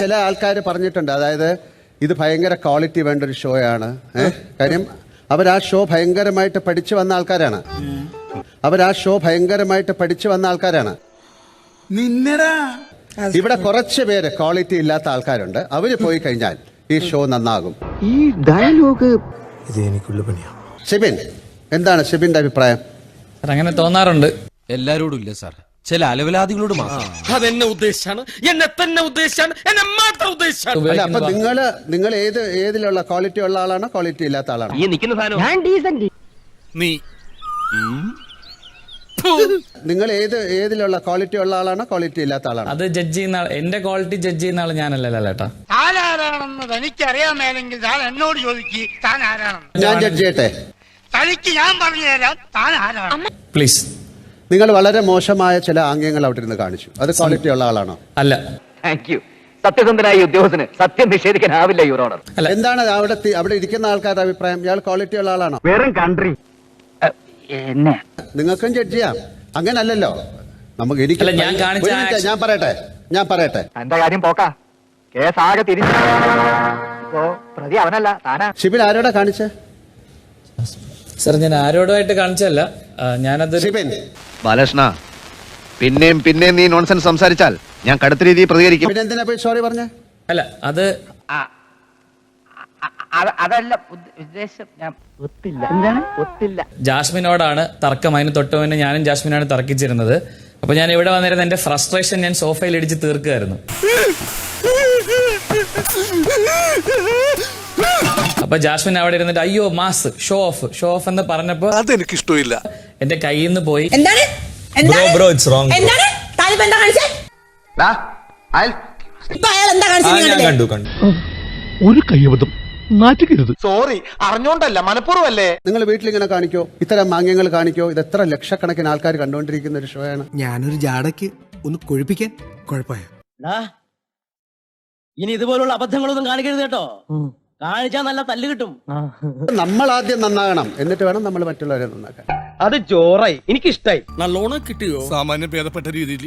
ചില ആൾക്കാർ പറഞ്ഞിട്ടുണ്ട്, അതായത് ഇത് ഭയങ്കര ക്വാളിറ്റി വേണ്ട ഒരു ഷോ ആണ്. കാര്യം അവർ ആ ഷോ ഭയങ്കരമായിട്ട് പഠിച്ചു വന്ന ആൾക്കാരാണ്. നിന്നടാ ഇവിടെ കുറച്ച് പേര് ക്വാളിറ്റി ഇല്ലാത്ത ആൾക്കാരുണ്ട്. അവര് പോയി കഴിഞ്ഞാൽ ഈ ഷോ നന്നാകും. ഈ ഡയലോഗ് ഇത് എനിക്കുള്ള പണിയാ. ഷിബിൻ, എന്താണ് ഷിബിന്റെ അഭിപ്രായം? അങ്ങനെ തോന്നാറുണ്ട്. എല്ലാരോടും ഇല്ല സാർ, ചില അലവലാദികളോട് മാത്രം. അതെന്നെ ഉദ്ദേശിച്ചാണ്, എന്നെ തന്നെ ഉദ്ദേശിച്ചാണ്, എന്നെ മാത്രം ഉദ്ദേശിച്ചാണ്. അല്ല, അപ്പൊ നിങ്ങൾ ഏതിലുള്ള ക്വാളിറ്റി ഉള്ള ആളാണോ ക്വാളിറ്റി ഇല്ലാത്ത ആളാണോ? നീ നിങ്ങൾ ഏതിലുള്ള ക്വാളിറ്റി ഉള്ള ആളാണോ ക്വാളിറ്റി ഇല്ലാത്ത ആളാണോ? അത് ജഡ്ജ് ചെയ്യുന്ന എന്റെ ക്വാളിറ്റി ജഡ്ജ് ചെയ്യുന്ന ആള് ഞാനല്ലല്ലോ ലേട്ടാ. താനാരാണെന്ന് തനിക്കറിയാമേലെങ്കിൽ താൻ എന്നോട് ചോദിക്ക്, താൻ ആരാണെന്ന്. ഞാൻ ജഡ്ജ് ചെയ്യട്ടെ? തനിക്ക് ഞാൻ പറഞ്ഞു തരാം താൻ ആരാണ്. പ്ലീസ്. നിങ്ങൾ വളരെ മോശമായ ചില ആംഗ്യങ്ങൾ അവിടെ ഇരുന്ന് കാണിച്ചു. അത് ക്വാളിറ്റി ഉള്ള ആളാണോ? അല്ല. Thank you. സത്യസന്ധനായ ഉദ്യോഗസ്ഥന് സത്യം നിഷേധിക്കാനാവില്ല യുവർ ഓണർ. എന്താണ് അവിടെ ഇരിക്കുന്ന ആൾക്കാരുടെ അഭിപ്രായം? ഇയാൾ ക്വാളിറ്റി ഉള്ള ആളാണോ? വെറും കൺട്രി എന്നെ നിങ്ങൾക്കും ജഡ്ജ് ചെയ്യാം. അങ്ങനല്ലല്ലോ നമുക്ക്. അല്ല, ഞാൻ പറയട്ടെ. എന്റെ കാര്യം പോക്കാ. കേസ് ആകെ തിരിച്ചു. ഇപ്പോ പ്രതി അവനല്ല, താനാ. ഷിബിൻ ആരോടാ കാണിച്ചേ? സർ, ഞാൻ ആരോടുമായിട്ട് കാണിച്ചല്ല. ഞാനത് ഷിബിൻ, ബാലകൃഷ്ണ, പിന്നെയും നീ നോൺസെൻസ് സംസാരിച്ചാൽ ഞാൻ കടുത്ത രീതിയിൽ പ്രതികരിക്കും. പിന്നെ എന്തിനാ പോയി സോറി പറഞ്ഞേ? അല്ല, അത് അതല്ല ഉദ്ദേശം. ഞാൻ ഒത്തില്ല. എന്താണ് ഒത്തില്ല? ജാസ്മിനോടാണ് തർക്കം. അതിന് തൊട്ടുമുന്നേ ഞാനും ജാസ്മിനാണ് തർക്കിച്ചിരുന്നത്. അപ്പൊ ഞാൻ ഇവിടെ വന്നിരുന്ന എന്റെ ഫ്രസ്ട്രേഷൻ ഞാൻ സോഫയിൽ ഇടിച്ച് തീർക്കുകയായിരുന്നു. അപ്പൊ ജാസ്മിൻ അവിടെ ഇരുന്നിട്ട് അയ്യോ മാസ് ഷോ ഓഫ് എന്ന് പറഞ്ഞപ്പോ അതെനിക്ക് ഇഷ്ടമില്ല. എന്റെ കയ്യിൽ നിന്ന് പോയി. Bro it's wrong. ഞാൻ കണ്ടു. ഒരു കയ്യബദ്ധം നാറ്റുകരുത്. സോറി, അറിഞ്ഞോണ്ടല്ല, മനഃപൂർവ്വല്ലേ. നിങ്ങൾ വീട്ടിൽ ഇങ്ങനെ കാണിക്കോ? ഇത്തരം മാംഗ്യങ്ങൾ കാണിക്കോ? ഇത് എത്ര ലക്ഷക്കണക്കിന് ആൾക്കാർ കണ്ടുകൊണ്ടിരിക്കുന്ന ഒരു ഷോ ആണ്. ഞാനൊരു ജാടയ്ക്ക് ഒന്ന് കൊഴിപ്പിക്കാൻ കുഴപ്പമായ. ഇനി ഇതുപോലുള്ള അബദ്ധങ്ങളൊന്നും കാണിക്കരുത് കേട്ടോ. കാണിച്ചാൽ നല്ല തല്ല് കിട്ടും. നമ്മൾ ആദ്യം നന്നാകണം, എന്നിട്ട് വേണം നമ്മൾ മറ്റുള്ളവരെ നന്നാക്കാൻ. അത് ചോറായി, എനിക്കിഷ്ടായി. നല്ലോണം കിട്ടിയോ? സാമാന്യം ഭേദപ്പെട്ട രീതിയിൽ